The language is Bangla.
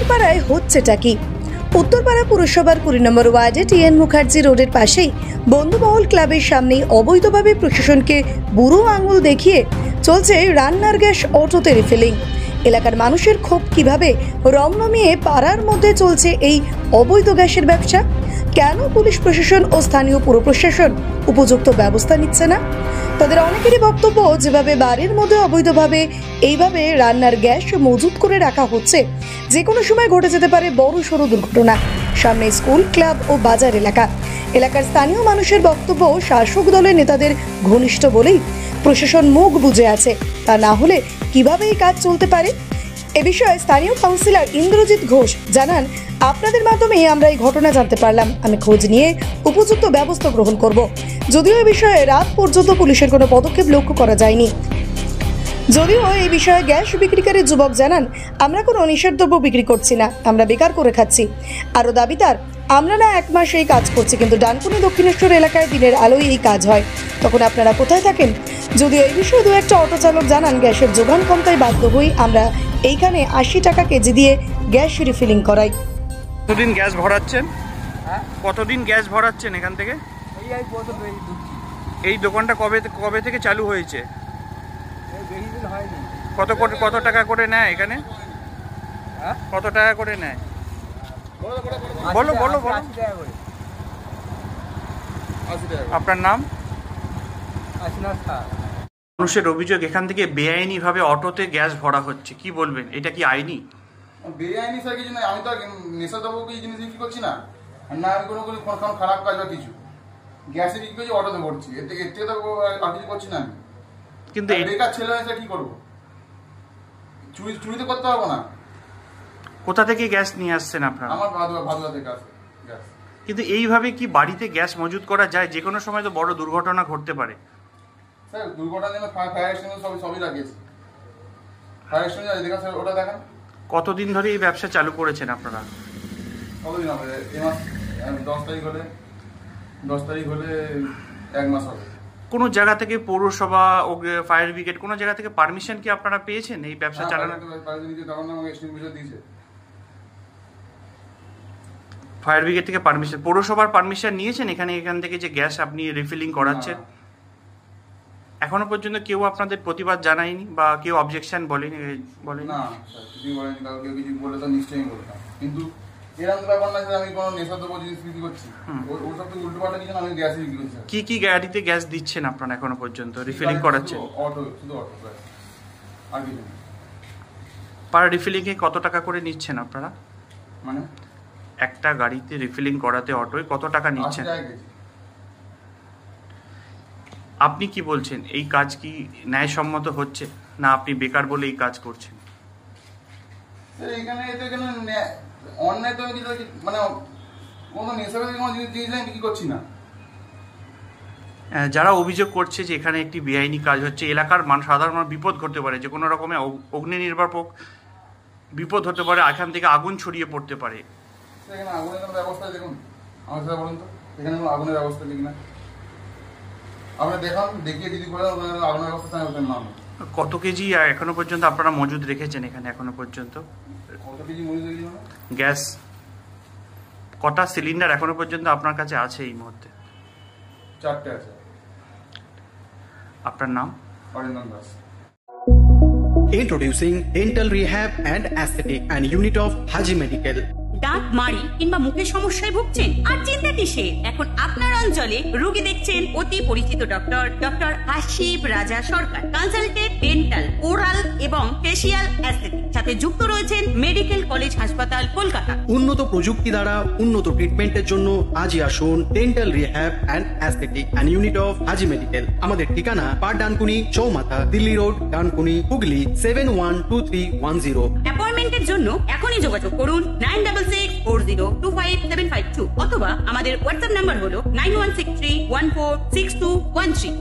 উত্তরপাড়ায় হচ্ছেটা কি? উত্তরপাড়া পুরসভার 20 নম্বর ওয়ার্ডে টিএন মুখার্জি রোডের পাশেই বন্ধুমহল ক্লাবের সামনেই অবৈধভাবে প্রশাসনকে বুড়ো আঙুল দেখিয়ে চলছে রান্নার গ্যাস অটোতে রিফিলিং। এলাকার মানুষের ক্ষোভ কিভাবে রমরমিয়ে পাড়ার মধ্যে চলছে এই অবৈধ গ্যাসের ব্যবসা? কেন পুলিশ প্রশাসন ও স্থানীয় পুর প্রশাসন উপযুক্ত ব্যবস্থা নিচ্ছে না? তাদের অনেকেরই বক্তব্য, যেভাবে বাড়ির মধ্যে অবৈধভাবে এইভাবে রান্নার গ্যাস মজুত করে রাখা হচ্ছে, যে কোনো সময় ঘটে যেতে পারে বড় সড়ো দুর্ঘটনা। সামনে স্কুল, ক্লাব ও বাজার এলাকা। এলাকার স্থানীয় মানুষের বক্তব্য, শাসক দলের নেতাদের ঘনিষ্ঠ বলেই প্রশাসন মুখ বুজে আছে, তা না হলে কিভাবে এই কাজ চলতে পারে? এ বিষয়ে স্থানীয় কাউন্সিলর ইন্দ্রজিৎ ঘোষ জানান, আপনাদের মাধ্যমেই আমরা এই ঘটনা জানতে পারলাম। আমি খোঁজ নিয়ে উপযুক্ত ব্যবস্থা গ্রহণ করব। যদিও এই বিষয়ে রাত পর্যন্ত পুলিশের কোনো পদক্ষেপ লক্ষ্য করা যায়নি। যদিও এই বিষয়ে গ্যাস বিক্রিকারী যুবক জানান, আমরা কোনো নিষেধদ্রব্য বিক্রি করছি না, আমরা বেকার করে খাচ্ছি। আরও দাবিদার, আমরা না 1 মাস এই কাজ করছি, কিন্তু ডানকুনি দক্ষিণেশ্বর এলাকায় দিনের আলোয় এই কাজ হয়, তখন আপনারা কোথায় থাকেন? যদিও এই বিষয়ে দু একটা অটো চালক জানান, গ্যাসের যোগান কমতায় বাধ্য হই আমরা এইখানে 80 টাকা কেজি দিয়ে গ্যাস রিফিলিং করাই। কতদিন গ্যাস ভরাচ্ছেন? কতদিন গ্যাস ভরাচ্ছেন এখান থেকে? এই দোকানটা কবে থেকে চালু হয়েছে? কত টাকা করে নেয় এখানে? কত টাকা করে নেয়? বলো। আপনার নাম? মানুষের অভিযোগ, এখান থেকে বেআইনি ভাবে অটোতে গ্যাস ভরা হচ্ছে, কি বলবেন? এটা কি আইনি? বেআইনি স্যার কিছু না, আমি তো নেশা দেবো কি জিনিস বিক্রি করছি না, না আমি কোনো খারাপ কাজ বা কিছু গ্যাসে বিক্রি করছি, অটোতে ভরছি, এর থেকে তো আর কিছু করছি না আমি। কিন্তু বেকার ছেলে হয়েছে, কি করবো? চুরি তো করতে পারবো না। কোথা থেকে গ্যাস নিয়ে আসছেন আপনারা? আমার ভাদুয়া থেকে আসে গ্যাস। কিন্তু এইভাবে কি বাড়িতে গ্যাস মজুত করা যায়? যে কোনো সময় তো বড় দুর্ঘটনা ঘটতে পারে। স্যার দুর্ঘটনার জন্য ফায়ার এক্সটিংগুইশার সবই লাগিয়েছে। ফায়ার এক্সটিংগুইশার দেখেন স্যার, ওটা দেখেন। কতদিন ধরে এই ব্যবসা চালু করেছেন আপনারা? কতদিন হবে? এই মাস 10 তারিখ হলে 1 মাস হবে। কোনো জায়গা থেকে পৌরসভা ও ফায়ার ব্রিগেড কোনো জায়গা থেকে পারমিশন কি আপনারা পেয়েছেন এই ব্যবসা চালানোর? ফায়ার ব্রিগেড থেকে পারমিশন, পৌরসভার পারমিশন নিয়েছেন এখান থেকে যে গ্যাস আপনি রিফিলিং করাচ্ছেন? এখনো পর্যন্ত কেউ আপনাদের প্রতিবাদ জানায়নি বা কেউ অবজেকশন বলেনি? না স্যার, কিছু বলেনি। কেউ কিছু বলে তো নিশ্চয়ই বলতাম, কিন্তু এরকম ব্যাপার না যে আমি কোনো নেশাদ্রব্য জিনিস বিক্রি করছি। ওসব তো উল্টোপাল্টা কিছু না, আমি গ্যাস বিক্রি করছি। কি গাড়িতে গ্যাস দিচ্ছেন আপনারা এখনো পর্যন্ত রিফিলিং করাচ্ছেন? শুধু অটো, আর কিছু না। পার রিফিলিং এ কত টাকা করে নিচ্ছেন আপনারা? মানে একটা গাড়িতে রিফিলিং করাতে অটোয় কত টাকা নিচ্ছেন? আপনি কি বলছেন, এই কাজ কি ন্যায়সম্মত হচ্ছে, না আপনি বেকার বলে এই কাজ করছেন? এখানে অন্যায় তো আমি মানে কোনো নেশাবাদী কোনো জিনিস আমি বিক্রি করছি না। যারা অভিযোগ করছে যে এখানে একটি বেআইনি কাজ হচ্ছে, এলাকার সাধারণ মানুষ বিপদ ঘটতে পারে, যে কোনো রকমের অগ্নি নির্বাপক বিপদ হতে পারে, এখান থেকে আগুন ছড়িয়ে পড়তে পারে। এখানে আগুনের কোনো ব্যবস্থা দেখুন, আমার সাথে বলুন তো, এখানে কোনো আগুনের ব্যবস্থা দেখি না। আপনারা দেখান, দেখিয়ে যদি করে আগুনের ব্যবস্থা নাম। কত কেজি এখনো পর্যন্ত আপনারা মজুদ রেখেছেন এখানে? এখনো পর্যন্ত কত কেজি মজুদ রেখেছেন? গ্যাস কটা সিলিন্ডার এখনো পর্যন্ত আপনার কাছে আছে এই মুহূর্তে? 4টে আছে। আপনার নাম? Arindam Das. Introducing Dental Rehab and Aesthetic and Unit of Haji Medical. দাঁত মাড়ি কিংবা মুখের সমস্যায় ভুগছেন? আর চিন্তা কিসের? এখন আপনার অঞ্চলে রোগী দেখছেন অতি পরিচিত ডক্টর হাসিব রাজা সরকার। কনসালটেন্ট ডেন্টাল, ওরাল এবং ফেসিয়াল অ্যাস্থেটিক, সাথে যুক্ত রয়েছেন মেডিকেল কলেজ হাসপাতাল কলকাতা। উন্নত প্রযুক্তি দ্বারা উন্নত ট্রিটমেন্টের জন্য আজই আসুন dental rehab and aesthetic and unit of Haji medical. আমাদের ঠিকানা পার ডানকুনি চৌমাথা, দিল্লি রোড, ডানকুনি, হুগলি 712310। অ্যাপয়েন্টমেন্টের জন্য এখনই যোগাযোগ করুন 96402575 অথবা আমাদের হোয়াটসঅ্যাপ নাম্বার হলো 9163146213।